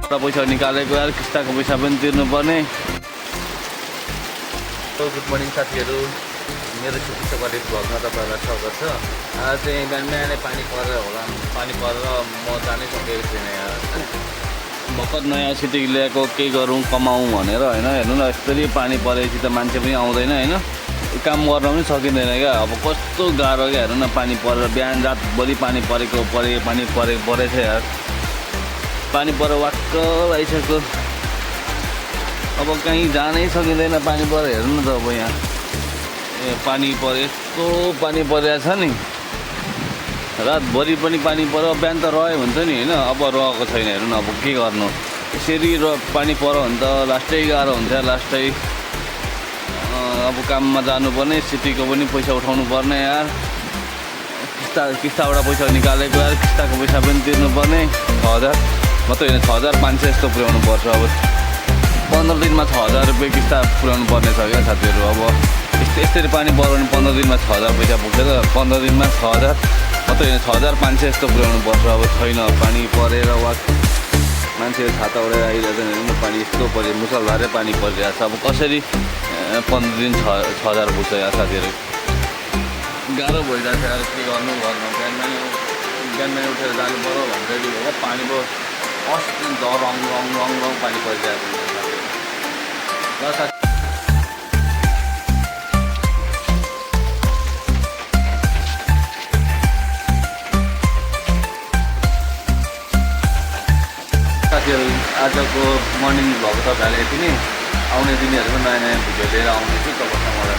पैसा निकालेको यार किस्ताको पैसा पनि तिर्नुपर्ने। गुड मर्निङ साथीहरू, मेरो छुट्टी सवारी भ्लगमा तपाईँहरूलाई स्वागत छ। आज चाहिँ बिहान पानी परेर होला, पानी परेर म जानै सकेको थिइनँ यार। भर्खर नयाँ सिटी ल्याएको केही गरौँ कमाउँ भनेर होइन। हेर्नु न यसरी पानी परेपछि त मान्छे पनि आउँदैन होइन, काम गर्न पनि सकिँदैन क्या। अब कस्तो गाह्रो क्या, हेर्नु न पानी परेर बिहान रातभरि पानी पानी परेछ यार। पानी परेर वाक्क आइसक्यो, अब कहीँ जानै सकिँदैन पानी परेर। हेर्नु न त अब यहाँ पानी पऱ्यो, यस्तो पानी परिरहेछ नि, रातभरि पनि पानी पऱ्यो। बिहान त रह्यो हुन्छ नि होइन, अब रहेको छैन। हेर्नु न अब के गर्नु, यसरी पानी पऱ्यो भने त लास्टै गाह्रो हुन्छ। लास्टै अब काममा जानुपर्ने, सिटीको पनि पैसा उठाउनु पर्ने यार। किस्ताबाट पैसा निकालेको यार, किस्ताको पैसा पनि तिर्नुपर्ने। 6000 मात्रै होइन, 6500 जस्तो पुर्याउनु पर्छ। अब 15 दिनमा 6000 रुपियाँ किस्ता पुर्याउनु पर्ने छ क्या साथीहरू। अब यसरी पानी पऱ्यो भने 15 दिनमा 6000 पैसा पुग्छ त। 15 दिनमा 6000 मात्रै होइन, 6500 जस्तो पुर्याउनु पर्छ। अब छैन, पानी परेर वा मान्छेहरू छाता उडेर आइरहेछन्। हेर्नु पानी यस्तो पऱ्यो, मुसलधारै पानी परिरहेको छ। अब कसरी 15 दिन 6000 पुग्छ यार साथीहरू। गाह्रो भइरहेको छ यार, के गर्नु बिहान उठेर जानु पऱ्यो भन्दाखेरि हो पानी पो अस्ति रङ पानी परिरहेको छ ल साथीहरू। आजको मर्निङ भ्लग तपाईँहरूले यति नै। आउने दिनहरूमा नयाँ भिडियो लिएर आउनेछु। तबसम्म मलाई